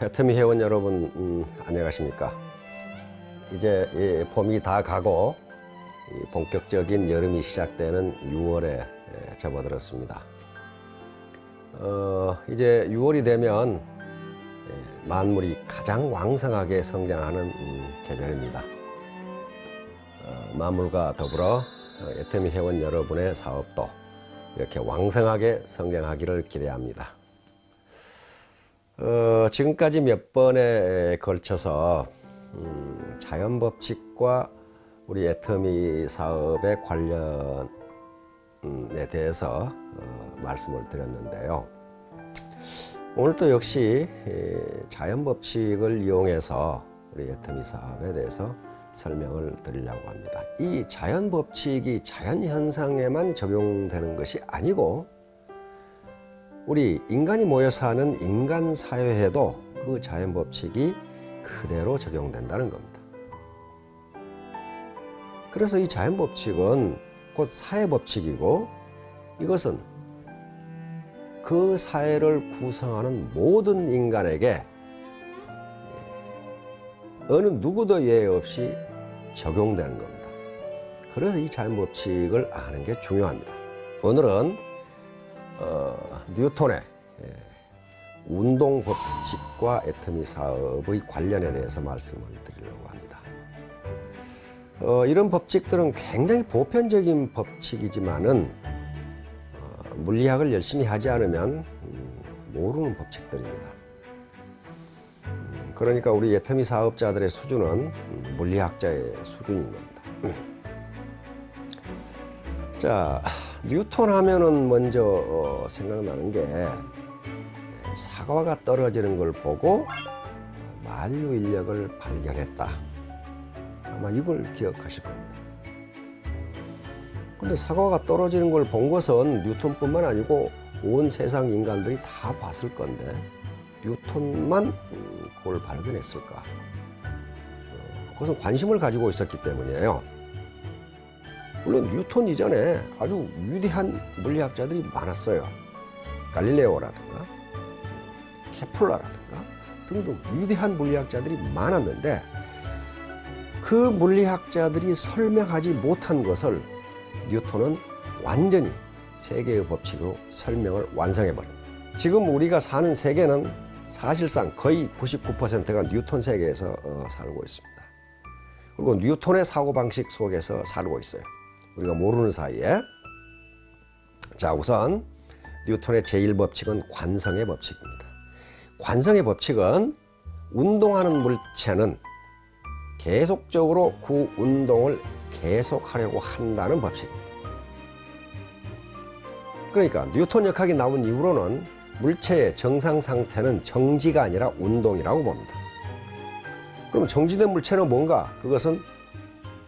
애터미 회원 여러분, 안녕하십니까? 이제 봄이 다 가고 본격적인 여름이 시작되는 6월에 접어들었습니다. 이제 6월이 되면 만물이 가장 왕성하게 성장하는 계절입니다. 만물과 더불어 애터미 회원 여러분의 사업도 이렇게 왕성하게 성장하기를 기대합니다. 지금까지 몇 번에 걸쳐서 자연법칙과 우리 애터미 사업의 관련에 대해서 말씀을 드렸는데요. 오늘 또 역시 자연법칙을 이용해서 우리 애터미 사업에 대해서 설명을 드리려고 합니다. 이 자연법칙이 자연현상에만 적용되는 것이 아니고 우리 인간이 모여 사는 인간 사회에도 그 자연법칙이 그대로 적용된다는 겁니다. 그래서 이 자연법칙은 곧 사회법칙이고 이것은 그 사회를 구성하는 모든 인간에게 어느 누구도 예외 없이 적용되는 겁니다. 그래서 이 자연법칙을 아는 게 중요합니다. 오늘은 뉴턴의 운동법칙과 애터미 사업의 관련에 대해서 말씀을 드리려고 합니다. 이런 법칙들은 굉장히 보편적인 법칙이지만은 물리학을 열심히 하지 않으면 모르는 법칙들입니다. 그러니까 우리 애터미 사업자들의 수준은 물리학자의 수준인 겁니다. 자, 뉴턴 하면은 먼저 생각나는 게 사과가 떨어지는 걸 보고 만류 인력을 발견했다. 아마 이걸 기억하실 겁니다. 근데 사과가 떨어지는 걸 본 것은 뉴턴뿐만 아니고 온 세상 인간들이 다 봤을 건데 뉴턴만 그걸 발견했을까? 그것은 관심을 가지고 있었기 때문이에요. 물론 뉴턴 이전에 아주 위대한 물리학자들이 많았어요. 갈릴레오라든가 케플러라든가 등등 위대한 물리학자들이 많았는데 그 물리학자들이 설명하지 못한 것을 뉴턴은 완전히 세계의 법칙으로 설명을 완성해버립니다. 지금 우리가 사는 세계는 사실상 거의 99%가 뉴턴 세계에서 살고 있습니다. 그리고 뉴턴의 사고방식 속에서 살고 있어요. 우리가 모르는 사이에. 자, 우선 뉴턴의 제1법칙은 관성의 법칙입니다. 관성의 법칙은 운동하는 물체는 계속적으로 그 운동을 계속하려고 한다는 법칙입니다. 그러니까 뉴턴 역학이 나온 이후로는 물체의 정상 상태는 정지가 아니라 운동이라고 봅니다. 그럼 정지된 물체는 뭔가? 그것은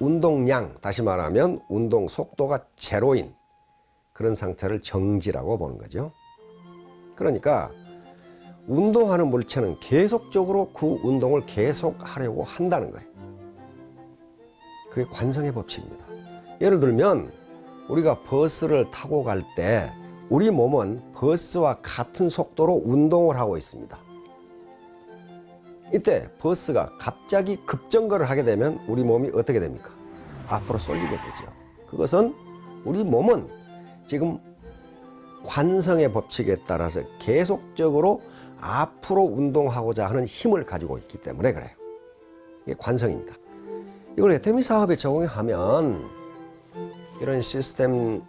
운동량, 다시 말하면 운동 속도가 제로인 그런 상태를 정지라고 보는 거죠. 그러니까 운동하는 물체는 계속적으로 그 운동을 계속하려고 한다는 거예요. 그게 관성의 법칙입니다. 예를 들면 우리가 버스를 타고 갈 때 우리 몸은 버스와 같은 속도로 운동을 하고 있습니다. 이때 버스가 갑자기 급정거를 하게 되면 우리 몸이 어떻게 됩니까? 앞으로 쏠리게 되죠. 그것은 우리 몸은 지금 관성의 법칙에 따라서 계속적으로 앞으로 운동하고자 하는 힘을 가지고 있기 때문에 그래요. 이게 관성입니다. 이걸 애터미 사업에 적용하면 이런 시스템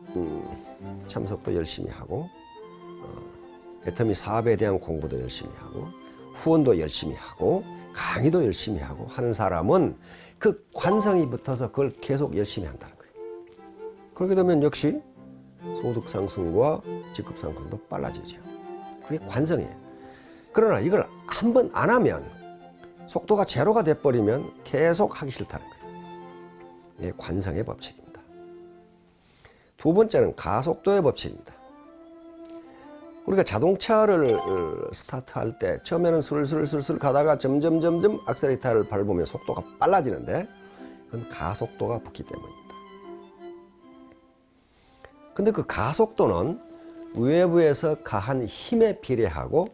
참석도 열심히 하고 애터미 사업에 대한 공부도 열심히 하고 후원도 열심히 하고 강의도 열심히 하고 하는 사람은 그 관성이 붙어서 그걸 계속 열심히 한다는 거예요. 그렇게 되면 역시 소득 상승과 직급 상승도 빨라지죠. 그게 관성이에요. 그러나 이걸 한 번 안 하면 속도가 제로가 돼버리면 계속 하기 싫다는 거예요. 이게 관성의 법칙입니다. 두 번째는 가속도의 법칙입니다. 우리가 자동차를 스타트할 때 처음에는 슬슬 가다가 점점 악셀레이터를 밟으면 속도가 빨라지는데 그건 가속도가 붙기 때문입니다. 근데 그 가속도는 외부에서 가한 힘에 비례하고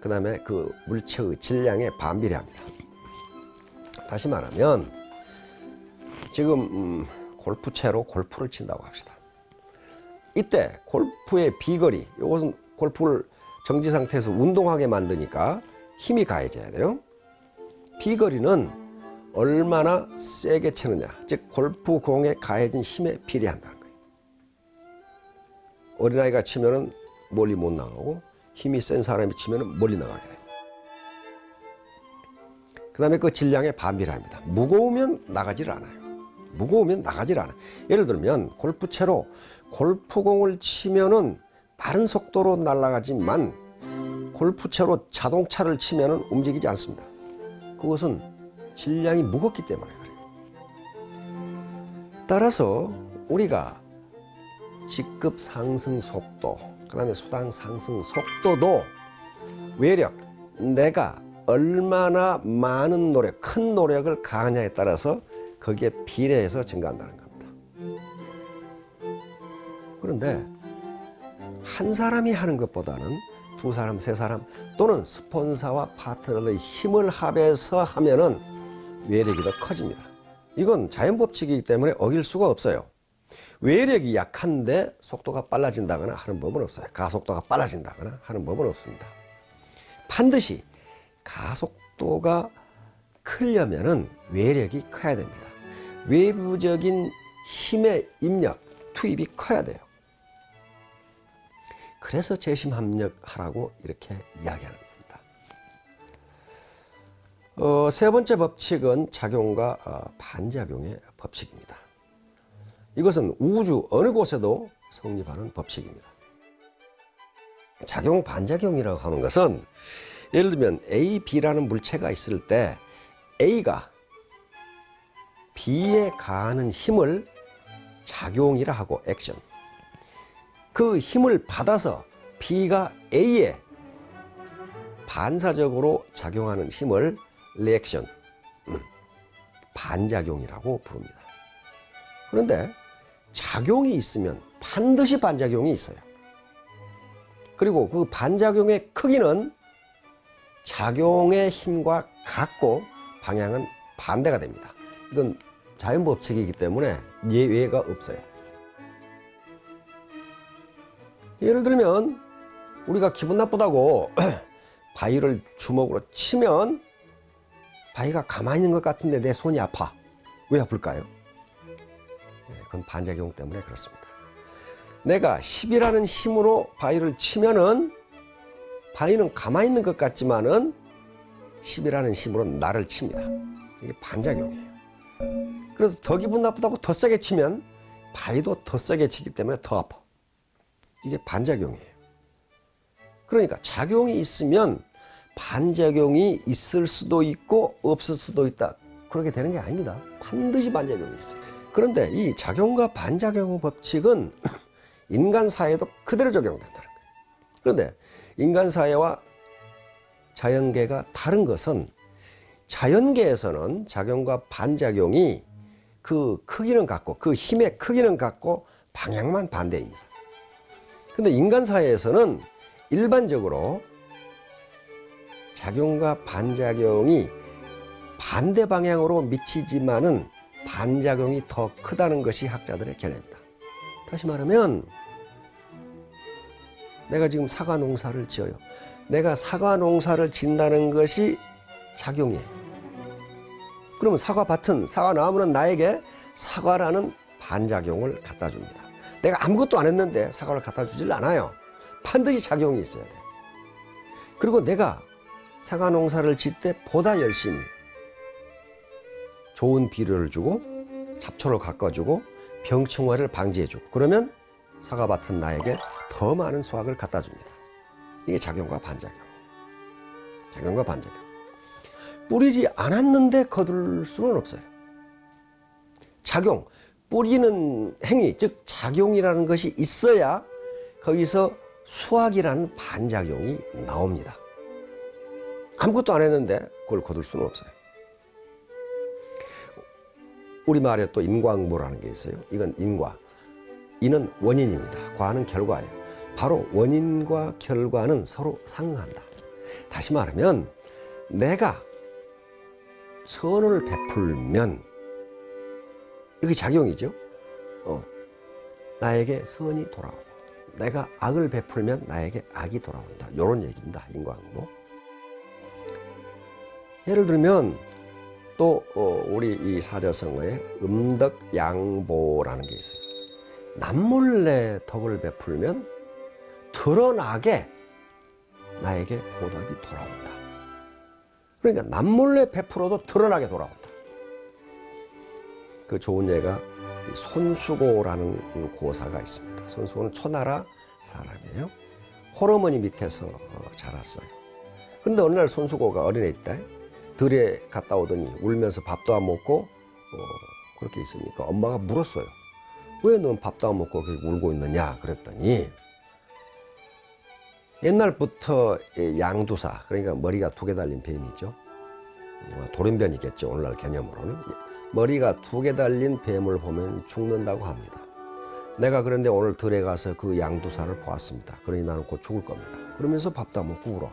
그 다음에 그 물체의 질량에 반비례합니다. 다시 말하면 지금 골프채로 골프를 친다고 합시다. 이때 골프의 비거리, 이것은 골프를 정지 상태에서 운동하게 만드니까 힘이 가해져야 돼요. 비거리는 얼마나 세게 치느냐, 즉 골프공에 가해진 힘에 비례한다는 거예요. 어린아이가 치면은 멀리 못 나가고 힘이 센 사람이 치면은 멀리 나가게 돼요. 그 다음에 그 질량에 반비례합니다. 무거우면 나가질 않아요. 무거우면 나가질 않아요. 예를 들면 골프채로 골프공을 치면은 빠른 속도로 날아가지만 골프채로 자동차를 치면은 움직이지 않습니다. 그것은 질량이 무겁기 때문에 그래요. 따라서 우리가 직급 상승 속도, 그 다음에 수당 상승 속도도 외력, 내가 얼마나 많은 노력, 큰 노력을 가하냐에 따라서 거기에 비례해서 증가한다는 겁니다. 그런데 한 사람이 하는 것보다는 두 사람, 세 사람 또는 스폰서와 파트너의 힘을 합해서 하면은 외력이 더 커집니다. 이건 자연법칙이기 때문에 어길 수가 없어요. 외력이 약한데 속도가 빨라진다거나 하는 법은 없어요. 가속도가 빨라진다거나 하는 법은 없습니다. 반드시 가속도가 크려면은 외력이 커야 됩니다. 외부적인 힘의 입력, 투입이 커야 돼요. 그래서 재심합력하라고 이렇게 이야기하는 겁니다. 세 번째 법칙은 작용과 반작용의 법칙입니다. 이것은 우주 어느 곳에도 성립하는 법칙입니다. 작용, 반작용이라고 하는 것은 예를 들면 A, B라는 물체가 있을 때 A가 B에 가하는 힘을 작용이라 하고 액션, 그 힘을 받아서 B가 A에 반사적으로 작용하는 힘을 리액션, 반작용이라고 부릅니다. 그런데 작용이 있으면 반드시 반작용이 있어요. 그리고 그 반작용의 크기는 작용의 힘과 같고 방향은 반대가 됩니다. 이건 자연법칙이기 때문에 예외가 없어요. 예를 들면 우리가 기분 나쁘다고 바위를 주먹으로 치면 바위가 가만히 있는 것 같은데 내 손이 아파. 왜 아플까요? 그건 반작용 때문에 그렇습니다. 내가 10이라는 힘으로 바위를 치면은 바위는 가만히 있는 것 같지만은 10이라는 힘으로 나를 칩니다. 이게 반작용이에요. 그래서 더 기분 나쁘다고 더 세게 치면 바위도 더 세게 치기 때문에 더 아파. 이게 반작용이에요. 그러니까 작용이 있으면 반작용이 있을 수도 있고 없을 수도 있다. 그렇게 되는 게 아닙니다. 반드시 반작용이 있어요. 그런데 이 작용과 반작용 법칙은 인간 사회에도 그대로 적용된다는 거예요. 그런데 인간 사회와 자연계가 다른 것은 자연계에서는 작용과 반작용이 그 크기는 같고 그 힘의 크기는 같고 방향만 반대입니다. 근데 인간 사회에서는 일반적으로 작용과 반작용이 반대 방향으로 미치지만은 반작용이 더 크다는 것이 학자들의 견해입니다. 다시 말하면 내가 지금 사과 농사를 지어요. 내가 사과 농사를 짓는다는 것이 작용이에요. 그러면 사과밭은, 사과나무는 나에게 사과라는 반작용을 갖다 줍니다. 내가 아무것도 안 했는데 사과를 갖다 주질 않아요. 반드시 작용이 있어야 돼요. 그리고 내가 사과 농사를 짓 때 보다 열심히 좋은 비료를 주고 잡초를 깎아주고 병충해를 방지해주고 그러면 사과밭은 나에게 더 많은 수확을 갖다 줍니다. 이게 작용과 반작용. 작용과 반작용. 뿌리지 않았는데 거둘 수는 없어요. 작용, 뿌리는 행위, 즉 작용이라는 것이 있어야 거기서 수확이라는 반작용이 나옵니다. 아무것도 안 했는데 그걸 거둘 수는 없어요. 우리말에 또 인과응보라는 게 있어요. 이건 인과. 인은 원인입니다. 과는 결과예요. 바로 원인과 결과는 서로 상응한다. 다시 말하면 내가 선을 베풀면 이게 작용이죠. 나에게 선이 돌아오고 내가 악을 베풀면 나에게 악이 돌아온다. 이런 얘기입니다. 인과응보. 예를 들면 또 우리 이 사자성어에 음덕양보라는 게 있어요. 남몰래 덕을 베풀면 드러나게 나에게 보답이 돌아온다. 그러니까 남몰래 베풀어도 드러나게 돌아온다. 그 좋은 예가 손수고라는 고사가 있습니다. 손수고는 초나라 사람이에요. 홀어머니 밑에서 자랐어요. 그런데 어느 날 손수고가 어린애 때 들에 갔다 오더니 울면서 밥도 안 먹고 그렇게 있으니까 엄마가 물었어요. 왜 넌 밥도 안 먹고 그렇게 울고 있느냐 그랬더니 옛날부터 양두사, 그러니까 머리가 2개 달린 뱀이죠. 돌연변이겠죠. 오늘날 개념으로는. 머리가 2개 달린 뱀을 보면 죽는다고 합니다. 내가 그런데 오늘 들에 가서 그 양두사를 보았습니다. 그러니 나는 곧 죽을 겁니다. 그러면서 밥도 안 먹고 울어.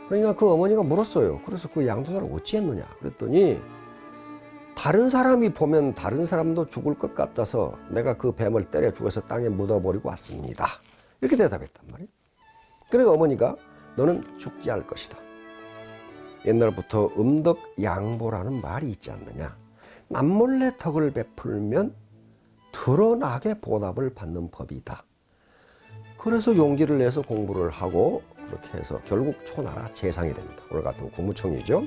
그러니까 그 어머니가 물었어요. 그래서 그 양두사를 어찌했느냐 그랬더니 다른 사람이 보면 다른 사람도 죽을 것 같아서 내가 그 뱀을 때려 죽여서 땅에 묻어버리고 왔습니다. 이렇게 대답했단 말이에요. 그러니까 어머니가 너는 죽지 않을 것이다. 옛날부터 음덕양보라는 말이 있지 않느냐. 남몰래 덕을 베풀면 드러나게 보답을 받는 법이다. 그래서 용기를 내서 공부를 하고 그렇게 해서 결국 초나라 재상이 됩니다. 오늘 같은 국무총리죠.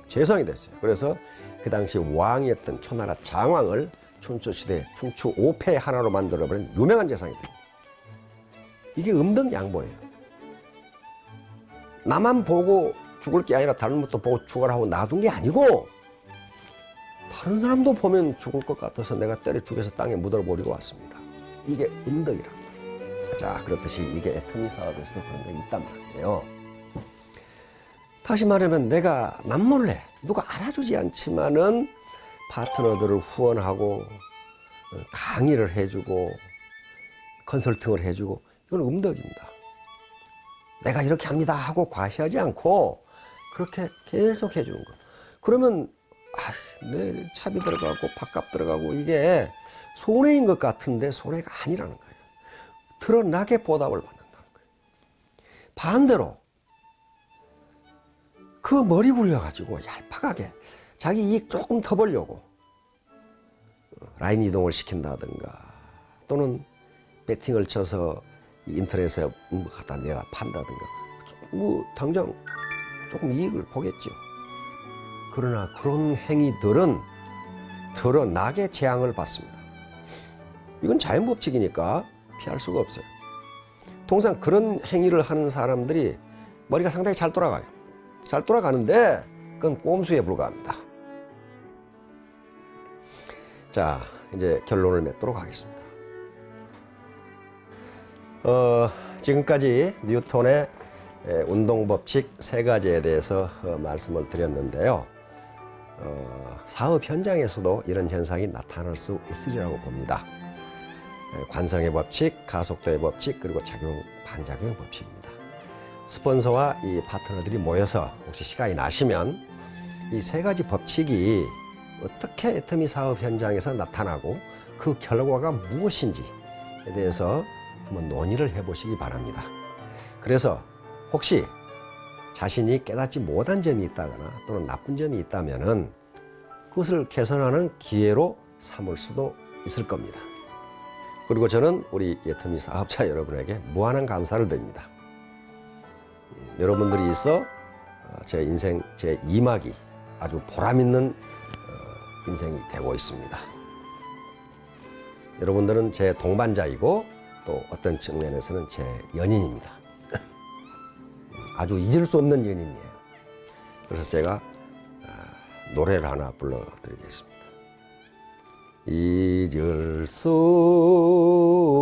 재상이 됐어요. 그래서 그 당시 왕이었던 초나라 장왕을 춘추시대 춘추 5패 하나로 만들어버린 유명한 재상이 됩니다. 이게 음덕양보예요. 나만 보고 죽을 게 아니라 다른 것도 보고 죽어라 하고 놔둔 게 아니고 다른 사람도 보면 죽을 것 같아서 내가 때려 죽여서 땅에 묻어버리고 왔습니다. 이게 음덕이란 말이에요. 자, 그렇듯이 이게 애터미 사업에서 그런 게 있단 말이에요. 다시 말하면 내가 남몰래 누가 알아주지 않지만은 파트너들을 후원하고 강의를 해주고 컨설팅을 해주고 이건 음덕입니다. 내가 이렇게 합니다 하고 과시하지 않고 그렇게 계속 해주는 거. 그러면 내 차비 들어가고 밥값 들어가고 이게 손해인 것 같은데 손해가 아니라는 거예요. 드러나게 보답을 받는다는 거예요. 반대로 그 머리 굴려가지고 얄팍하게 자기 이익 조금 더 벌려고 라인 이동을 시킨다든가 또는 배팅을 쳐서 인터넷에 갖다 내가 판다든가 뭐 당장 조금 이익을 보겠죠. 그러나 그런 행위들은 드러나게 재앙을 받습니다. 이건 자연법칙이니까 피할 수가 없어요. 통상 그런 행위를 하는 사람들이 머리가 상당히 잘 돌아가요. 잘 돌아가는데 그건 꼼수에 불과합니다. 자, 이제 결론을 맺도록 하겠습니다. 지금까지 뉴턴의 운동법칙 3가지에 대해서 말씀을 드렸는데요. 사업 현장에서도 이런 현상이 나타날 수 있으리라고 봅니다. 관성의 법칙, 가속도의 법칙, 그리고 작용, 반작용의 법칙입니다. 스폰서와 이 파트너들이 모여서 혹시 시간이 나시면 이 3가지 법칙이 어떻게 애터미 사업 현장에서 나타나고 그 결과가 무엇인지에 대해서 한번 논의를 해보시기 바랍니다. 그래서 혹시 자신이 깨닫지 못한 점이 있다거나 또는 나쁜 점이 있다면은 그것을 개선하는 기회로 삼을 수도 있을 겁니다. 그리고 저는 우리 애터미 사업자 여러분에게 무한한 감사를 드립니다. 여러분들이 있어 제 인생 제 2막이 아주 보람있는 인생이 되고 있습니다. 여러분들은 제 동반자이고 또 어떤 측면에서는 제 연인입니다. 아주 잊을 수 없는 연인이에요. 그래서 제가 노래를 하나 불러드리겠습니다. 잊을 수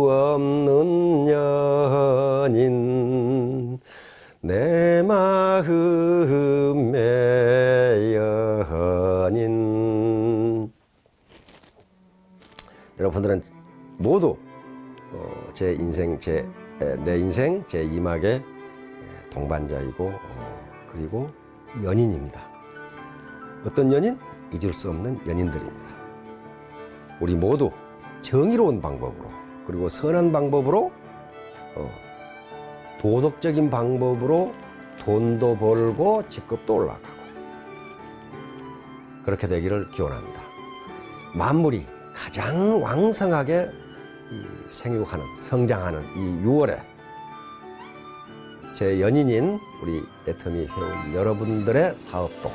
없는 연인 내 마음의 연인. 여러분들은 모두 내 인생 제 2막의 동반자이고 그리고 연인입니다. 어떤 연인? 잊을 수 없는 연인들입니다. 우리 모두 정의로운 방법으로 그리고 선한 방법으로 도덕적인 방법으로 돈도 벌고 직급도 올라가고 그렇게 되기를 기원합니다. 만물이 가장 왕성하게 생육하는 성장하는 이 6월에 제 연인인 우리 애터미 회원 여러분들의 사업도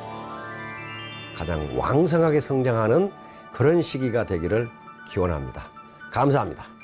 가장 왕성하게 성장하는 그런 시기가 되기를 기원합니다. 감사합니다.